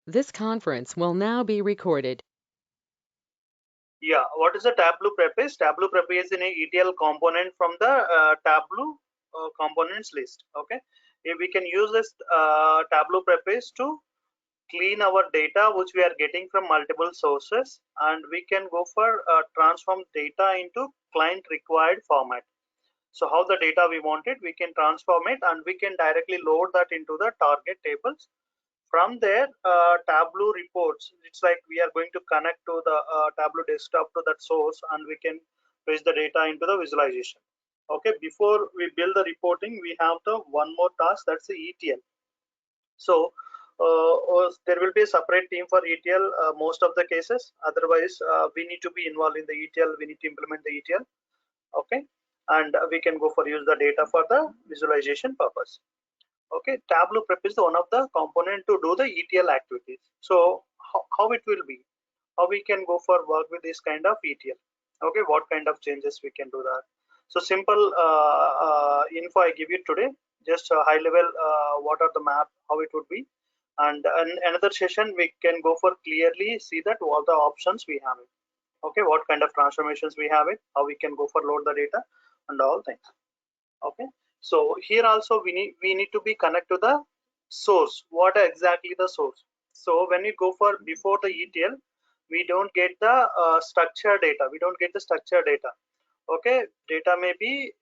This conference will now be recorded. Yeah, what is the Tableau prep is? Tableau prep is in a ETL component from the Tableau components list. Okay, if we can use this Tableau prep is to clean our data which we are getting from multiple sources, and we can go for transform data into client required format. So how the data we wanted, we can transform it, and we can directly load that into the target tables. From there, Tableau reports, it's like we are going to connect to the Tableau desktop to that source, and we can paste the data into the visualization. Okay, before we build the reporting, we have the one more task, that's the ETL. So there will be a separate team for ETL most of the cases. Otherwise, we need to be involved in the ETL. We need to implement the ETL. Okay, and we can go for use the data for the visualization purpose. Okay, Tableau prep is one of the component to do the ETL activities. So how it will be, how we can go for work with this kind of ETL. Okay, what kind of changes we can do that. So simple info I give you today, just a high level what are the map, how it would be, and in another session we can go for clearly see that all the options we have it. Okay, what kind of transformations we have it, how we can go for load the data and all things. Okay, so here also we need to be connect to the source, what exactly the source. So when we go for before the ETL, we don't get the structured data, we don't get the structured data. Okay, data may be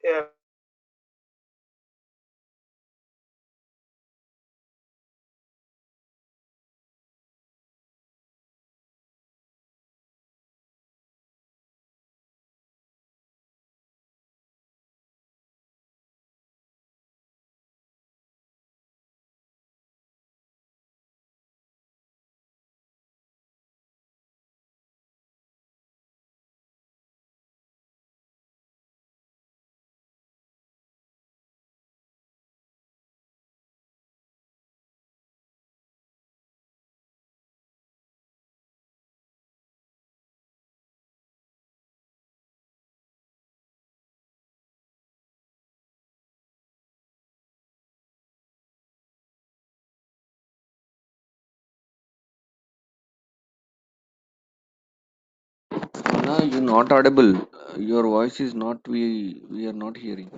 Anna, you're not audible. Your voice is not. We are not hearing.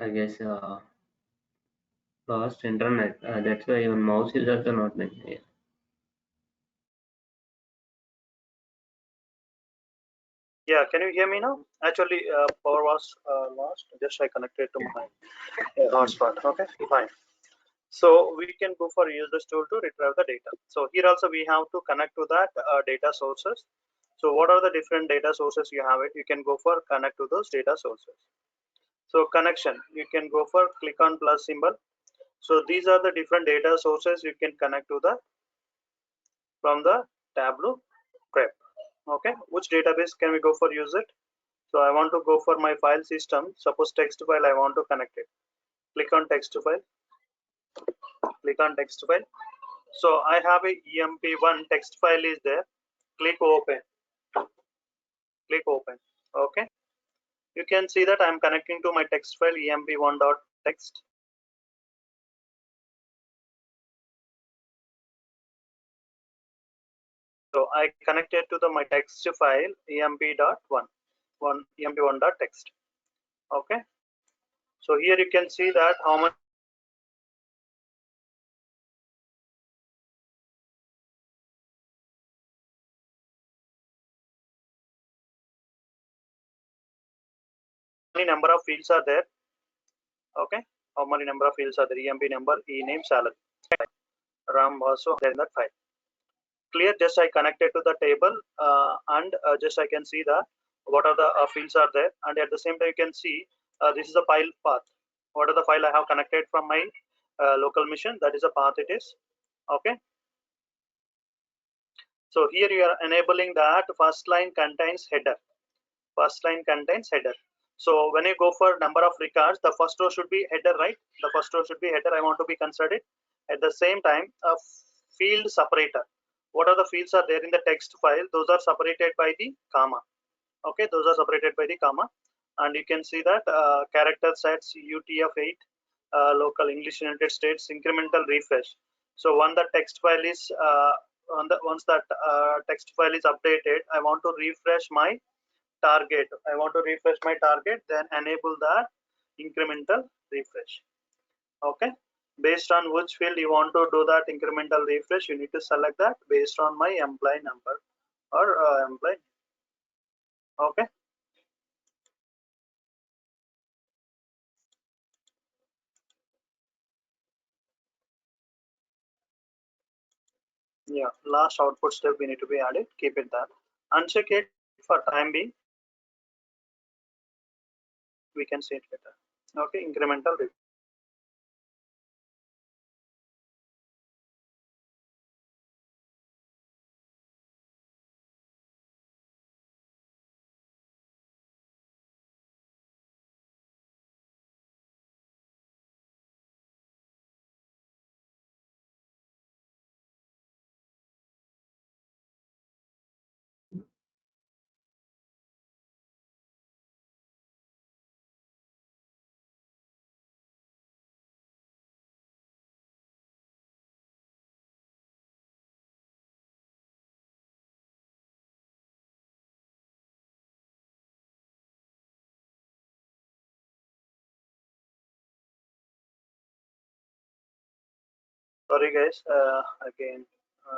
I guess lost internet. That's why even mouse is also not like yeah. yeah, can you hear me now? Actually power was lost, just I connected to my hotspot. Okay, fine. So we can go for use this tool to retrieve the data. So here also we have to connect to that data sources. So what are the different data sources you have it, you can go for connect to those data sources. So connection, you can go for click on plus symbol. So these are the different data sources you can connect to the from the Tableau prep. Okay, which database can we go for use it? So I want to go for my file system, suppose text file I want to connect it. Click on text file, click on text file. So I have a emp1 text file is there. Click open, click open. Okay, you can see that I'm connecting to my text file emp1.text. So I connected to the my text file emp1.text. Okay, so here you can see that how many number of fields are there. Okay, how many number of fields are there? Emp number, e name, salary, ram also there in that file. Clear, just I connected to the table and just I can see the what are the fields are there, and at the same time you can see this is a file path. What are the file I have connected from my local machine, that is a path it is. Okay, so here you are enabling that first line contains header, first line contains header. So when you go for number of records, the first row should be header, right? The first row should be header. I want to be considered. At the same time, a field separator. What are the fields are there in the text file? Those are separated by the comma. Okay, those are separated by the comma, and you can see that character sets UTF-8, local English United States, incremental refresh. So once the text file is once that text file is updated, I want to refresh my target. I want to refresh my target, then enable that incremental refresh. Okay, based on which field you want to do that incremental refresh, you need to select that based on my employee number or employee. Okay. Yeah, last output step we need to be added. Keep it there. Uncheck it for time being. We can see it later. Okay, incremental review. Sorry guys, again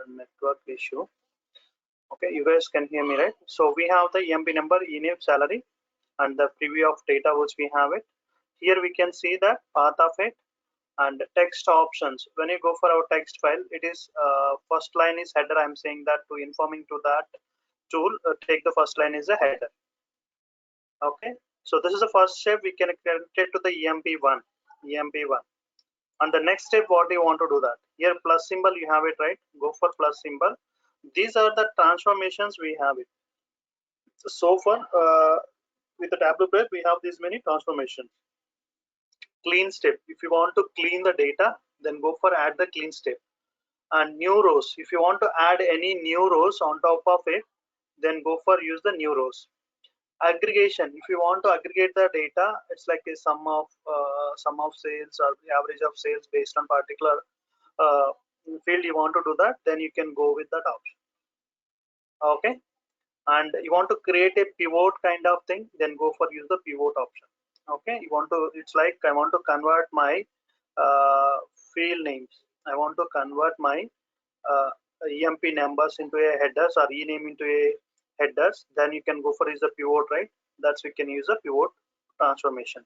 network issue. Okay, you guys can hear me, right? So we have the EMP number, ENAME, salary, and the preview of data which we have it. Here we can see the path of it and text options. When you go for our text file, it is first line is header. I'm saying that to informing to that tool, take the first line is a header. Okay, so this is the first step. We can connect it to the EMP1. And the next step, what do you want to do that? Here plus symbol, you have it, right? Go for plus symbol. These are the transformations we have it. So far, with the Tableau prep, we have these many transformations. Clean step. If you want to clean the data, then go for add the clean step. And new rows. If you want to add any new rows on top of it, then go for use the new rows. Aggregation. If you want to aggregate the data, it's like a sum of sales or the average of sales based on particular field you want to do that, then you can go with that option. Okay, and you want to create a pivot kind of thing, then go for use the pivot option. Okay, you want to, it's like I want to convert my field names. I want to convert my uh, EMP numbers into a headers or ename into a headers, then you can go for use the pivot, right? That's we can use a pivot transformation.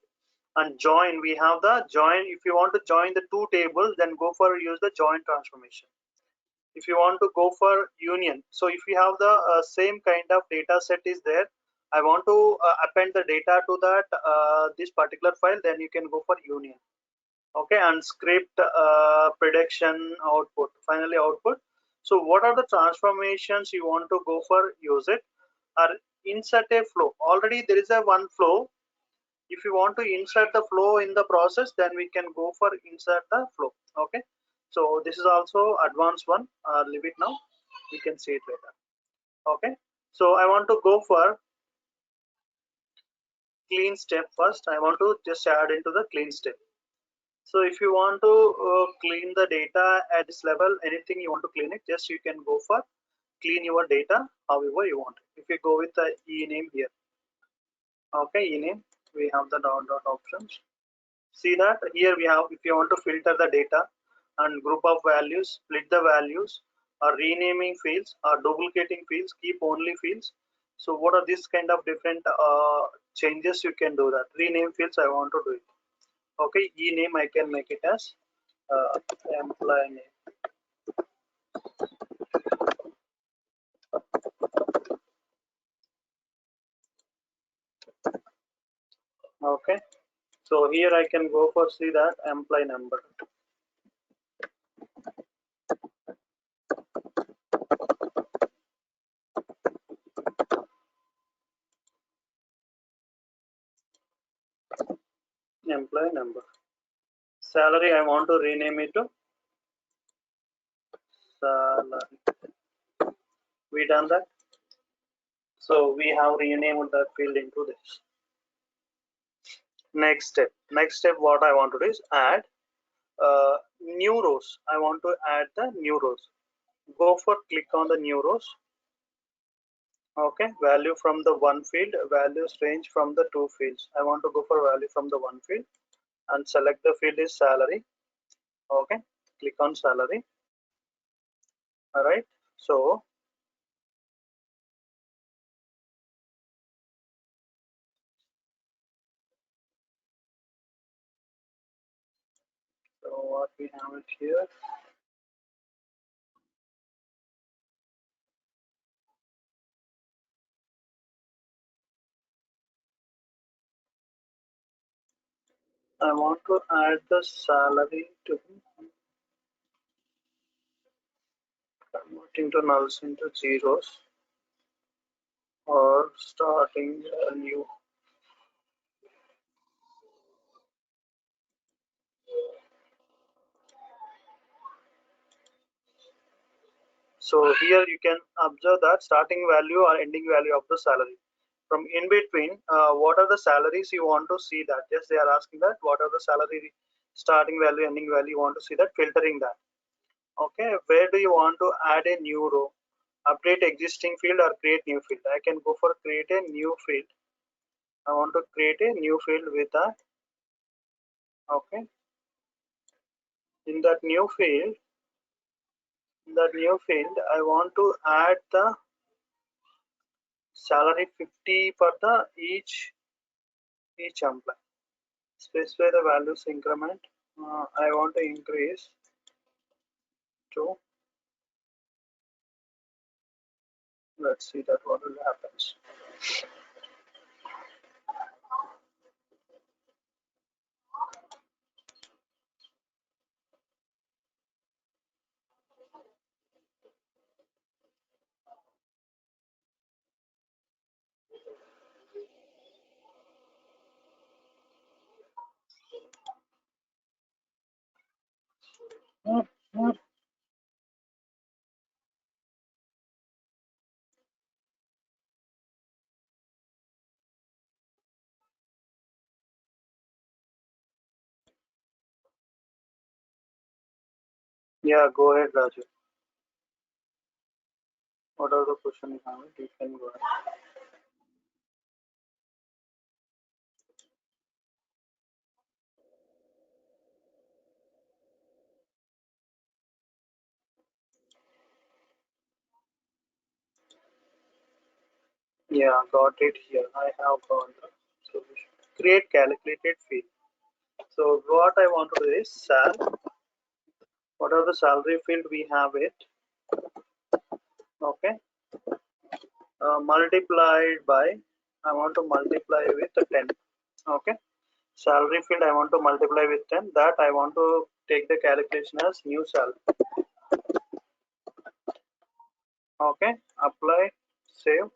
And join, we have the join. If you want to join the two tables, then go for use the join transformation. If you want to go for union, so if you have the same kind of data set is there, I want to append the data to that this particular file, then you can go for union. Okay, and script prediction output, finally output. So what are the transformations you want to go for use it? Or insert a flow. Already there is a one flow. If you want to insert the flow in the process, then we can go for insert the flow. Okay, so this is also advanced one. Leave it now, we can see it later. Okay, so I want to go for clean step first. I want to just add into the clean step. So if you want to clean the data at this level, anything you want to clean it, just you can go for clean your data however you want. If you go with the ename here, okay, ename, we have the dot options. See that here we have, if you want to filter the data and group of values, split the values, or renaming fields, or duplicating fields, keep only fields. So what are these kind of different changes you can do that? Rename fields, I want to do it. Okay, ename I can make it as employee name. Okay, so here I can go for see that employee number. employee number. Salary, I want to rename it to salary. We done that. So we have renamed that field into this. Next step what I want to do is add new rows. I want to add the new rows. Go for click on the new rows. Okay, value from the one field, values range from the two fields. I want to go for value from the one field and select the field is salary. Okay, click on salary. All right, so what we have it here. I want to add the salary to converting to nulls into zeros or starting a new. So here you can observe that starting value or ending value of the salary. From in between, what are the salaries you want to see that? Yes, they are asking that what are the salary starting value, ending value, you want to see that, filtering that. Okay, where do you want to add a new row? Update existing field or create new field? I can go for create a new field. I want to create a new field with that. Okay, in that new field, I want to add the salary 50 for the each employee. Specify the values increment. I want to increase to, let's see that what will happens. Yeah, go ahead, Raju. What are the question you have? You can go ahead. Yeah, got it here. I have got the solution. Create calculated field. So what I want to do is sal. What are the salary field we have it? Okay. Multiplied by. I want to multiply with 10. Okay. Salary field I want to multiply with 10. That I want to take the calculation as new salary. Okay. Apply. Save.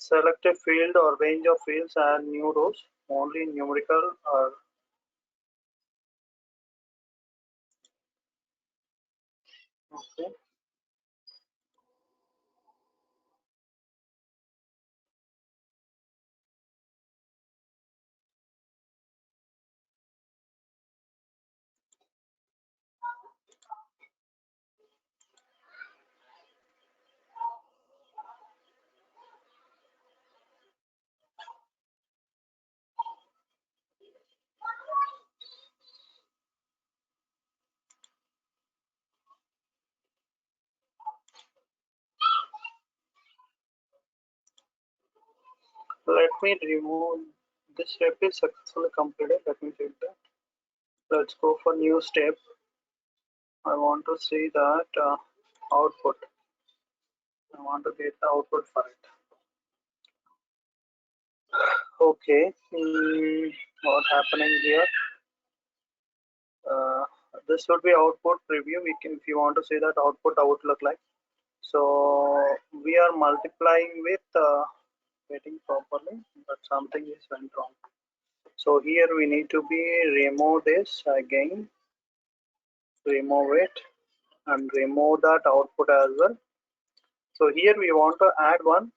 Select a field or range of fields and new rows. Only numerical or okay. Let me remove this step is successfully completed. Let me check that. Let's go for new step. I want to see that output. I want to get the output for it. Okay. What happening here? This would be output preview. We can, if you want to see that output, how it look like. So we are multiplying with getting properly, but something is went wrong. So here we need to be remove this again, remove it, and remove that output as well. So here we want to add one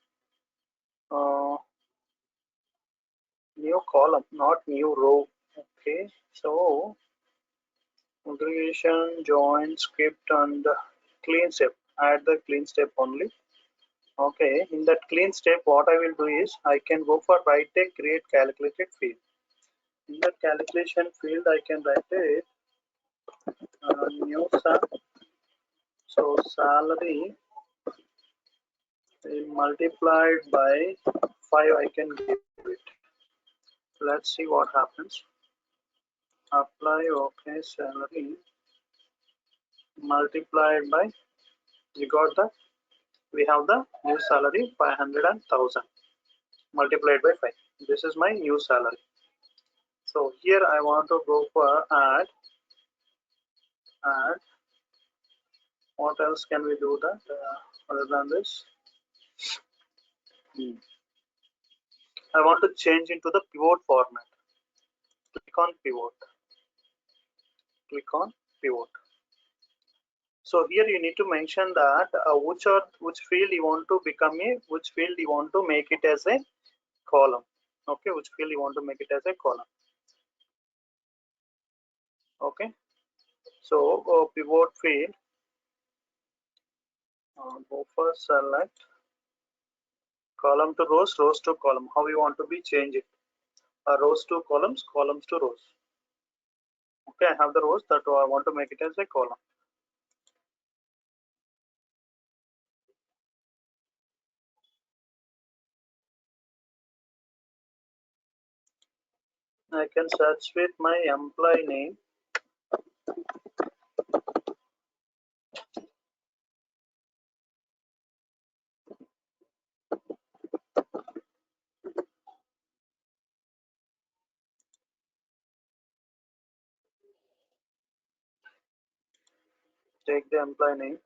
new column, not new row. Okay, so integration, join, script, and clean step. Add the clean step only. Okay, in that clean step, what I will do is I can go for write a create calculated field. In the calculation field, I can write a new sum. So salary multiplied by 5, I can give it. Let's see what happens. Apply, okay, salary multiplied by, we have the new salary 500 and 1000 multiplied by 5. This is my new salary. So here I want to go for add. What else can we do that other than this? I want to change into the pivot format. Click on pivot. Click on pivot. So here you need to mention that which field you want to become a, which field you want to make it as a column. Okay, which field you want to make it as a column. Okay, so pivot field. Go for select column to rows, rows to column. How you want to be change it? Rows to columns, columns to rows. Okay, I have the rows that I want to make it as a column. I can search with my employee name. Take the employee name.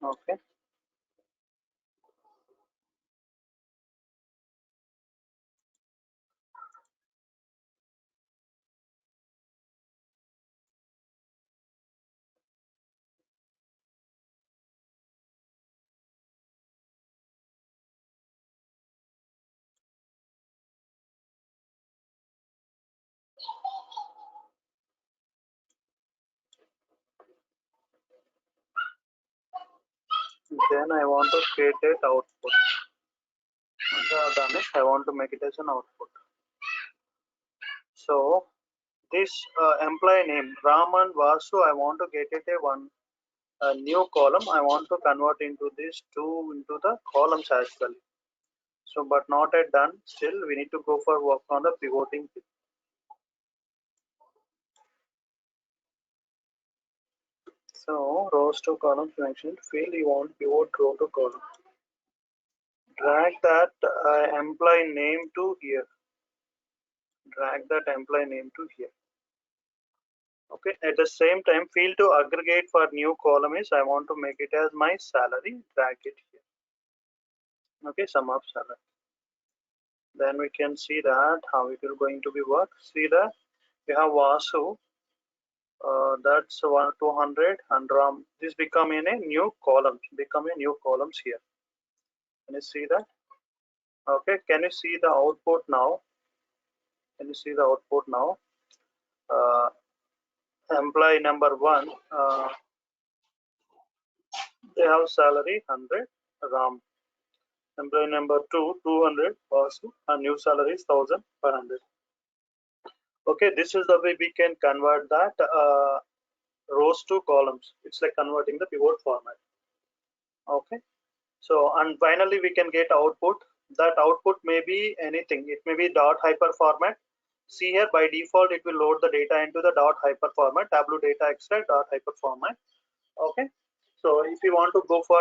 Okay. Then I want to create it output. Done it. I want to make it as an output. So this employee name Raman Vasu, I want to get it a new column. I want to convert into this two into the columns as well. So but not yet done. Still we need to go for work on the pivoting. So rows to columns mentioned. Field you want pivot row to column. Drag that employee name to here. Drag that employee name to here. Okay, at the same time field to aggregate for new column is I want to make it as my salary. Drag it here. Okay, sum of salary. Then we can see that how it is going to be work. See that we have Vasu, that's 200 and Ram. This become in a new column, become a new columns here. Can you see that? Okay, can you see the output now? Can you see the output now? Employee number 1, they have salary 100 Ram. Employee number 2, 200 Vasu, and new salary is 1500. Okay, this is the way we can convert that rows to columns. It's like converting the pivot format. Okay, so and finally we can get output. That output may be anything. It may be dot hyper format. See here, by default it will load the data into the dot hyper format, Tableau data extract dot hyper format. Okay, so if you want to go for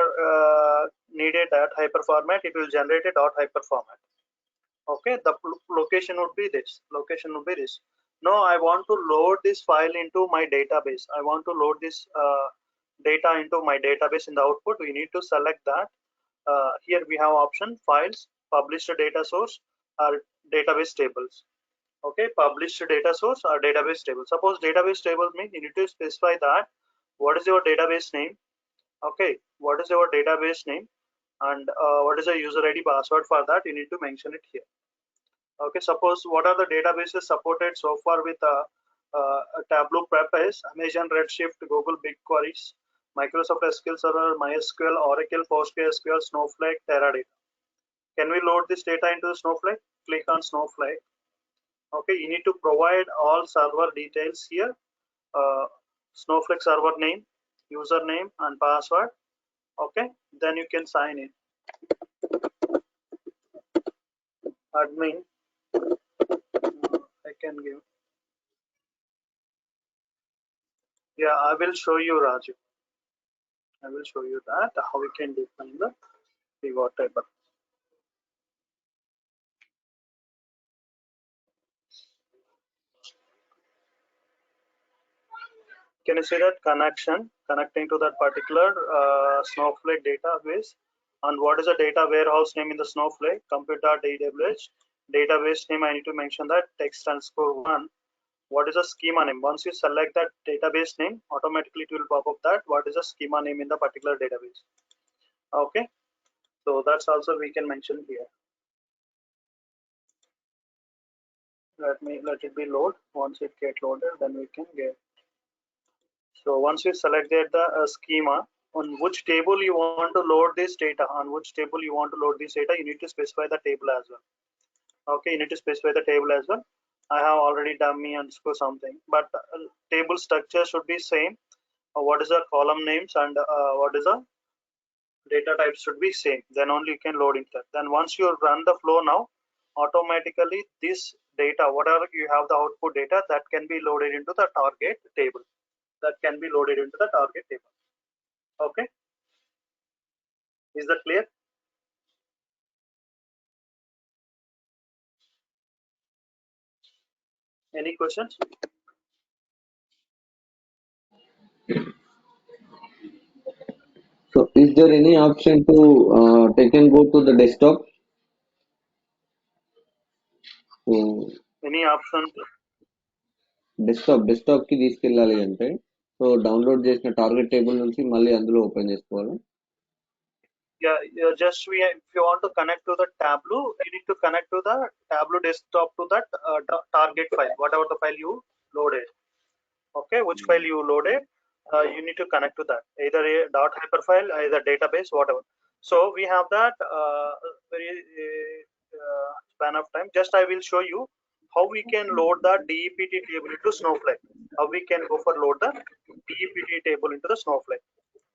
needed dot hyper format, it will generate a dot hyper format. Okay, the location would be this. Location would be this. Now I want to load this file into my database. I want to load this data into my database in the output. We need to select that. Here we have option files, published data source, or database tables. Okay, published data source or database table. Suppose database table means you need to specify that what is your database name. Okay, what is your database name, and what is the user ID password for that. You need to mention it here. Okay, suppose what are the databases supported so far with Tableau prep is Amazon Redshift, Google BigQuery, Microsoft SQL Server, MySQL, Oracle, PostgreSQL, Snowflake, Teradata. Can we load this data into Snowflake? Click on Snowflake. Okay, you need to provide all server details here. Snowflake server name, username, and password. Okay, then you can sign in. Admin. I can give. Yeah, I will show you, Raju. I will show you that how we can define the pivot table. Can you see that connection connecting to that particular Snowflake database? And what is the data warehouse name in the Snowflake? Compute.dwh. Database name, I need to mention that text_1. What is the schema name? Once you select that database name, automatically it will pop up that what is the schema name in the particular database. Okay, so that's also we can mention here. Let it be load. Once it get loaded, then we can get. So once you selected the schema, on which table you want to load this data, on which table you want to load this data, you need to specify the table as well. Okay, you need to specify the table as well. I have already dummy underscore something, but table structure should be same. What is the column names and what is the data types should be same. Then only you can load it. Then once you run the flow now, automatically this data, whatever you have the output data, that can be loaded into the target table. That can be loaded into the target table. Okay, is that clear? Any questions? So is there any option to take and go to the desktop? So Any option? Desktop కి తీసుకెళ్ళాలి అంటే so download చేసిన target table నుంచి మళ్ళీ అందులో open చేసుకోవాలి. Yeah, just if you want to connect to the Tableau, you need to connect to the Tableau desktop to that target file, whatever the file you loaded. Okay, which file you loaded, you need to connect to that, either a .hyper file, either database, whatever. So we have that very span of time. Just I will show you how we can load the DEPT table into Snowflake. How we can go for load the DEPT table into the Snowflake.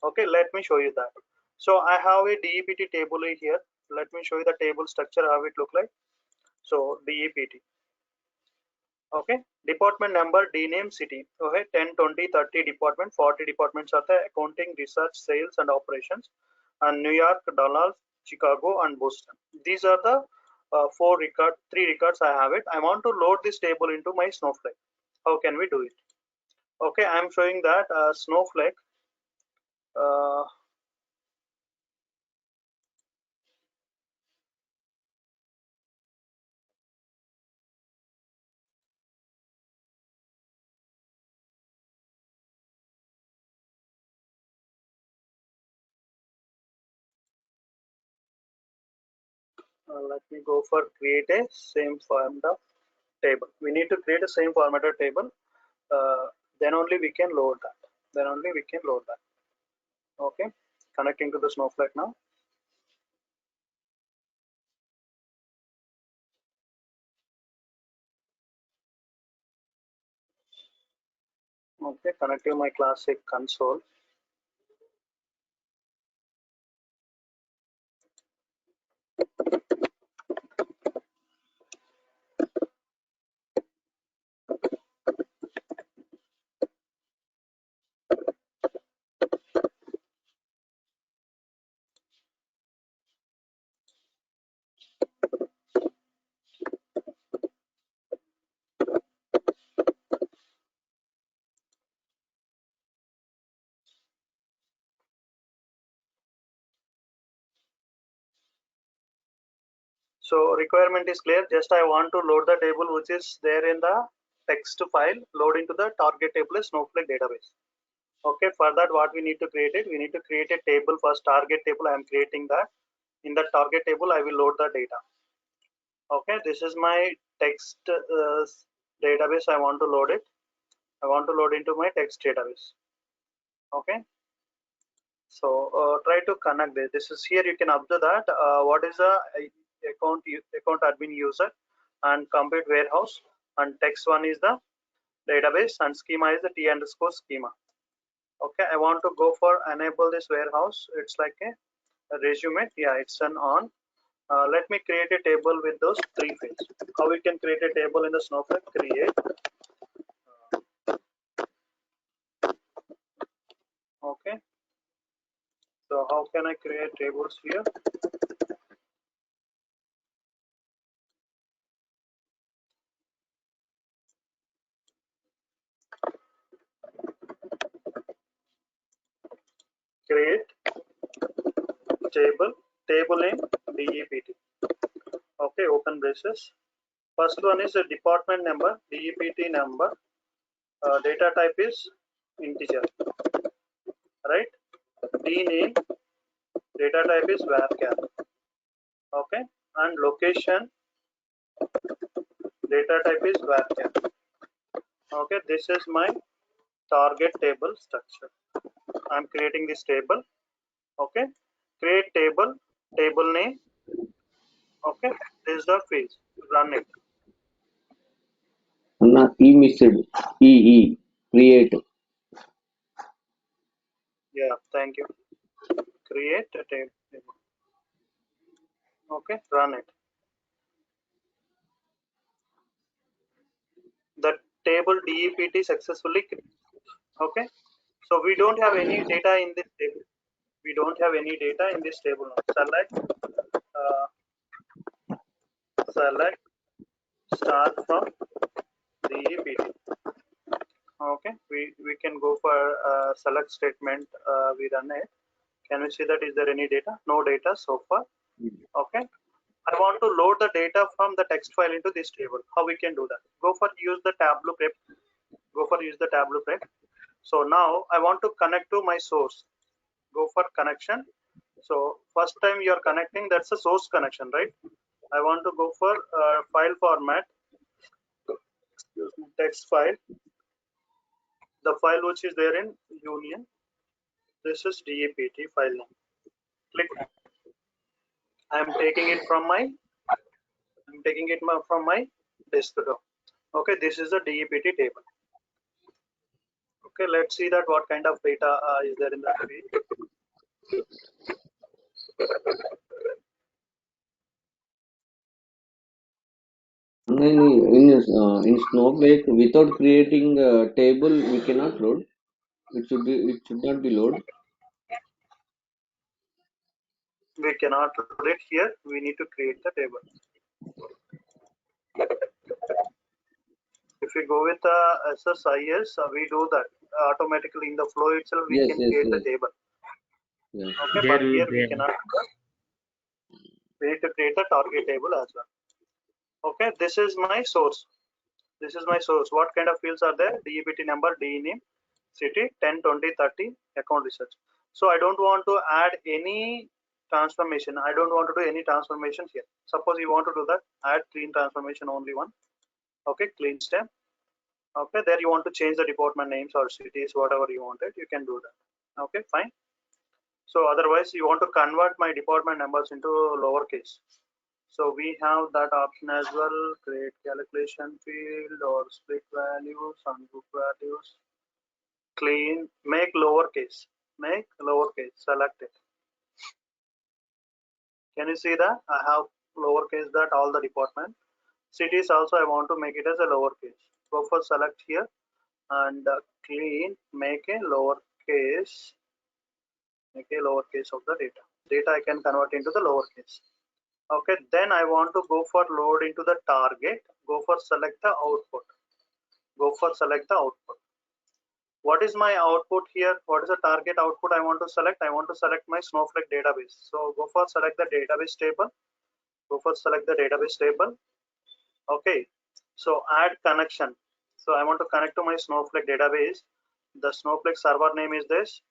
Okay, let me show you that. So I have a DEPT table here. Let me show you the table structure, how it look like. So DEPT. Okay, department number, dname, city. Okay, 10, 20, 30 department, 40 departments are the accounting, research, sales, and operations. And New York, Dallas, Chicago, and Boston. These are the three records I have it. I want to load this table into my Snowflake. How can we do it? Okay, I'm showing that Snowflake. Uh, Let me go for create a same format of table. We need to create a same formatted table. Then only we can load that. Then only we can load that. Okay, connecting to the Snowflake now. Okay, connecting my classic console. So requirement is clear. Just I want to load the table which is there in the text file, load into the target table as Snowflake database. Okay, for that what we need to create it? We need to create a table. First target table I am creating that. In the target table I will load the data. Okay, this is my text database. I want to load it. I want to load into my text database. Okay, so try to connect this. This is here. You can observe that what is the account admin user and compute warehouse, and text one is the database and schema is the t underscore schema. Okay, I want to go for enable this warehouse. It's like a resume. Yeah, it's an on. Let me create a table with those three fields. How we can create a table in the Snowflake? Create. Okay, so how can I create tables here? Create table name DEPT. Okay, open braces. First one is a department number, DEPT number. Data type is integer, right? D name, data type is varchar. Okay, and location, data type is varchar. Okay, this is my target table structure. I'm creating this table. Okay, create table, table name. Okay, this is the field. Run it. Anna, E missed. E, create. Yeah, thank you. Create a table. Okay, run it. The table DEPT successfully created. Okay, so we don't have any data in this table. We don't have any data in this table now. Select start from DEPT. Okay, we can go for select statement. We run it. Can we see that is there any data? No data so far. Okay, I want to load the data from the text file into this table. How we can do that? Go for use the Tableau prep. Go for use the Tableau prep. So now I want to connect to my source. Go for connection. So first time you are connecting, that's a source connection, right? I want to go for file format, text file, the file which is there in union. This is DEPT file name. Click. I am taking it from my desktop. Okay, this is the DEPT table. Okay, let's see that what kind of data is there in the field. In Snowflake, without creating a table, we cannot load. It should not be load. We cannot load it here. We need to create the table. If we go with SSIS, we do that automatically in the flow itself. We can create the table. Yes. Okay, but here we cannot. We need to create a target table as well. Okay, this is my source. This is my source. What kind of fields are there? DEPT number, D name, city, 10, 20, 30, account research. So I don't want to add any transformation. I don't want to do any transformation here. Suppose you want to do that, add clean transformation only one. Okay, clean step. Okay, there you want to change the department names or cities, whatever you wanted, you can do that. Okay, fine. So otherwise you want to convert my department numbers into lowercase. So we have that option as well. Create calculation field or split values, ungroup values. Clean, make lowercase. Make lowercase. Select it. Can you see that? I have lowercase that all the department. Cities also I want to make it as a lowercase. Go for select here and clean. Make a lowercase. Make a lowercase of the data. Data I can convert into the lowercase. Okay, then I want to go for load into the target. Go for select the output. Go for select the output. What is my output here? What is the target output I want to select? I want to select my Snowflake database. So go for select the database table. Go for select the database table. Okay, so add connection. So I want to connect to my Snowflake database. The Snowflake server name is this,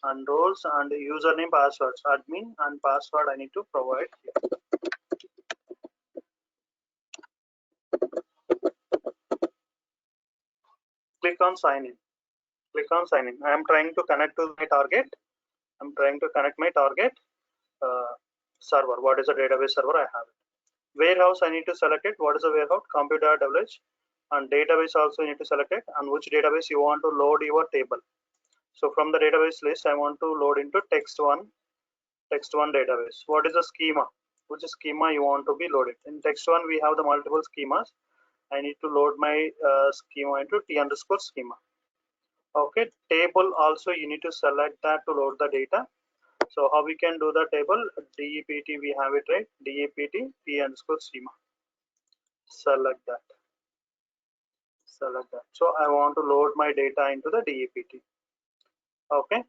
and roles and username, passwords, admin and password I need to provide here. Click on sign in. Click on sign in. I am trying to connect to my target. I'm trying to connect my target server. What is the database server? I have it. Warehouse I need to select it. What is the warehouse? Compute.wh. And database also you need to select it, and which database you want to load your table. So from the database list I want to load into text1 database. What is the schema? Which schema you want to be loaded? In text1 we have the multiple schemas. I need to load my schema into t underscore schema. Okay, table also you need to select that to load the data. So how we can do the table? DEPT we have it, right? DEPT t underscore schema. Select that. Select that. So I want to load my data into the DEPT. Okay,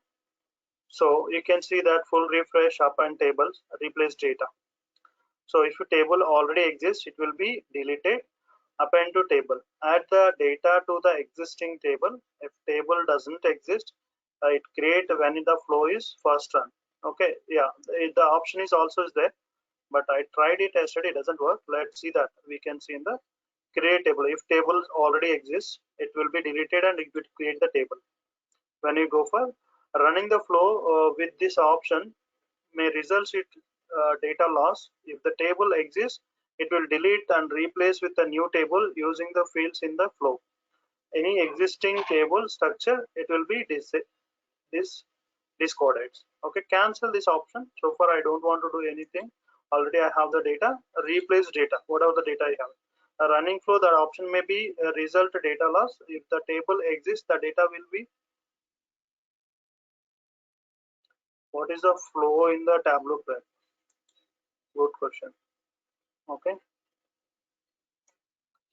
so you can see that full refresh, append tables, replace data. So if a table already exists, it will be deleted. Append to table, add the data to the existing table. If table doesn't exist, it create when the flow is first run. Okay, yeah, the option is also is there, but I tried it yesterday, it doesn't work. Let's see that. We can see in the create table. If table already exists, it will be deleted and it will create the table. When you go for running the flow with this option may result in data loss. If the table exists, it will delete and replace with a new table using the fields in the flow. Any existing table structure, it will be discarded. Okay, cancel this option. So far I don't want to do anything. Already I have the data. Replace data, whatever the data I have. A running flow, the option may be result data loss. If the table exists, the data will be. What is the flow in the Tableau prep? Good question. Okay,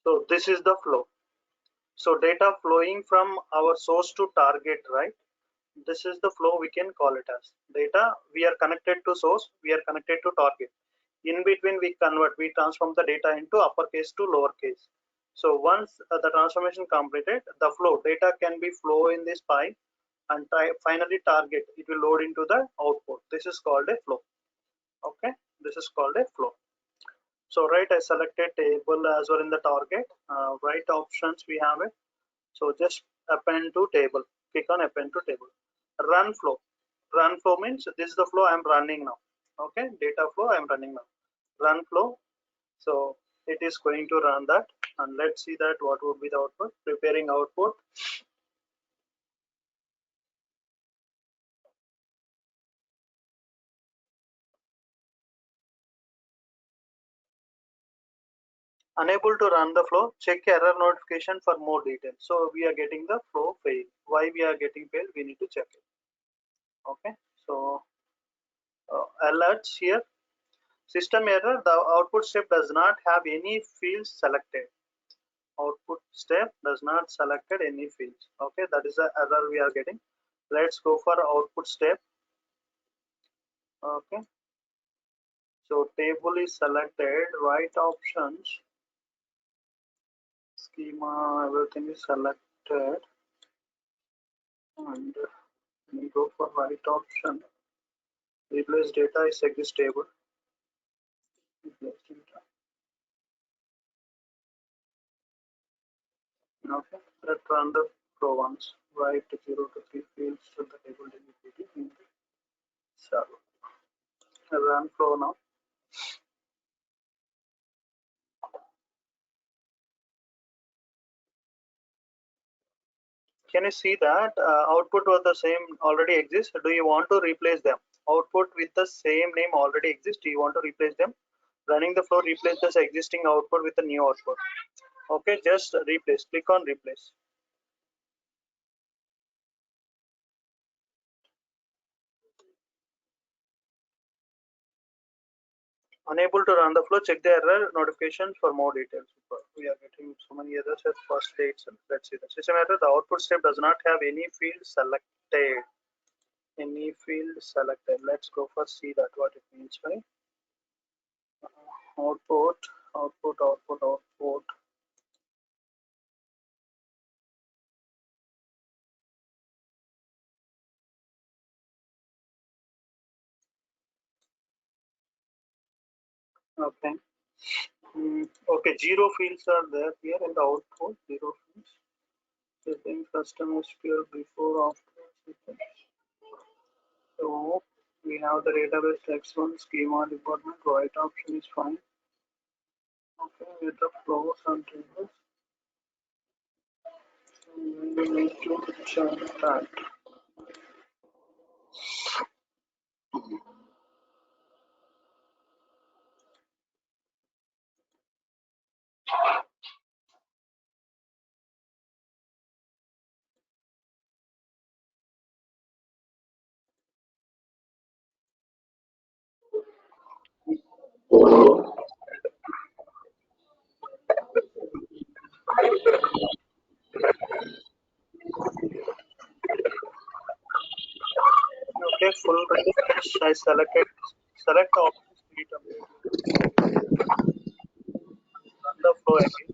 so this is the flow. So data flowing from our source to target, right? This is the flow we can call it as. Data, we are connected to source, we are connected to target. In between we transform the data into uppercase to lowercase. So once the transformation completed, the flow, data can be flow in this pipe, and finally target, it will load into the output. This is called a flow. Okay, this is called a flow. So right, I selected table as well in the target. Right options we have it. So just append to table. Click on append to table. Run flow. Run flow means this is the flow I am running now. Okay, data flow I am running now. Run flow. So it is going to run that, and let's see that what would be the output. Preparing output. Unable to run the flow. Check error notification for more details. So we are getting the flow fail. Why we are getting failed? We need to check it. Okay, so alerts here. System error, the output step does not have any fields selected. Output step does not selected any fields. Okay, that is the error we are getting. Let's go for output step. Okay, so table is selected, right options, schema, everything is selected, and we go for right option. Replace data is exist table. Replace data. Okay, let's run the pro ones. Write 0 to 3 fields to the table DBPT in the server. I run flow now. Can you see that output was the same already exists? Do you want to replace them? Output with the same name already exists. Do you want to replace them? Running the flow, replace this existing output with a new output. Okay, just replace. Click on replace. Unable to run the flow. Check the error notifications for more details. We are getting so many errors at first day itself. Let's see the system error. The output step does not have any field selected. Any field selected. Let's go for see that what it means by output, output, output, output. Okay. Okay, zero fields are there here in the output. Zero fields. Setting custom SQL before after. So we have the database text one schema department. Right option is fine. Okay, with the flows and tables. We need to check that. Okay, full refresh. I selected select the options delete run the flow again.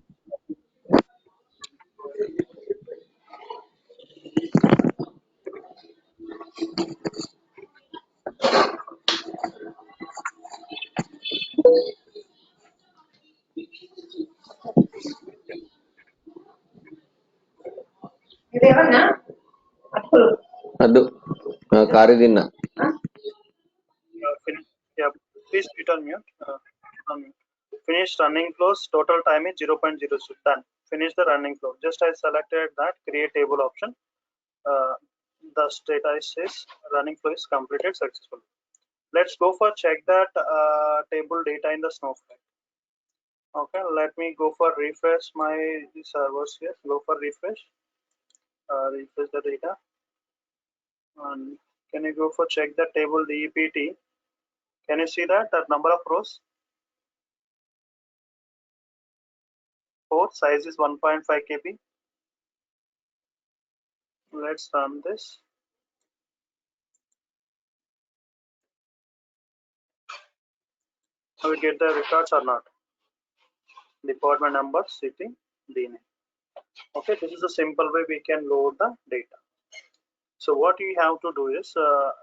ಅದು ಕಾರಿದಿನ್ನ Yeah, please return mute. Unmute. Finish running flows. Total time is 0.0. Done. Finish the running flow. Just I selected that create table option. The status says running flow is completed successfully. Let's go for check that table data in the snowflake. Okay, let me go for refresh my servers here. Go for refresh. Refresh the data. And can you go for check the table DEPT? Can you see that number of rows? 4, size is 1.5 KB. Let's run this. I will get the records or not. Department number, city, DNAME. Okay, this is a simple way we can load the data. So what you have to do is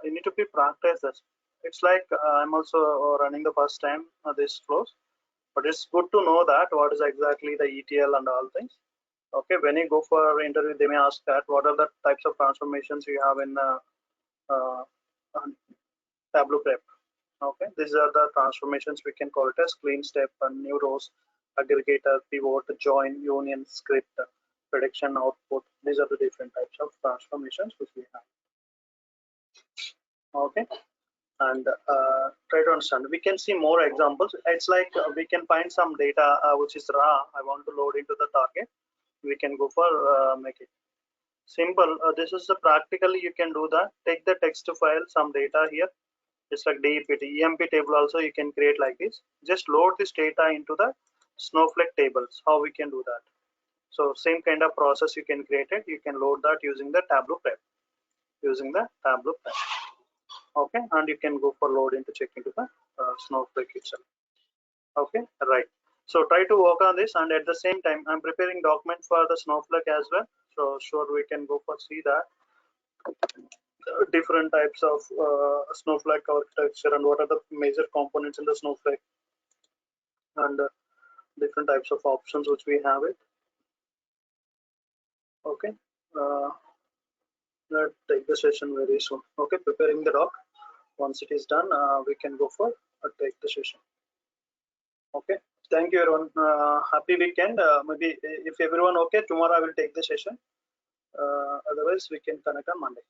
you need to be practice this. It's like I'm also running the first time this flows, but it's good to know that what is exactly the ETL and all things. Okay, when you go for interview, they may ask that what are the types of transformations you have in Tableau prep. Okay, these are the transformations we can call it as clean step and new rows, aggregator, pivot, join, union, script, prediction, output. These are the different types of transformations which we have. Okay, and try to understand. We can see more examples. It's like we can find some data which is raw. I want to load into the target. We can go for make it simple. This is the practically you can do that. Take the text file, some data here. Just like DEPT, EMP table also you can create like this. Just load this data into the snowflake tables. How we can do that? So same kind of process you can create it. You can load that using the Tableau prep. Using the Tableau prep. Okay, and you can go for load into check into the snowflake itself. Okay, right. So try to work on this, and at the same time, I'm preparing document for the snowflake as well. So sure we can go for see that different types of snowflake architecture and what are the major components in the snowflake and different types of options which we have it. Okay, let's take the session very soon. Okay, preparing the doc. Once it is done, we can go for take the session. Okay, thank you everyone. Happy weekend. Maybe if everyone okay, tomorrow I will take the session. Otherwise we can connect on Monday.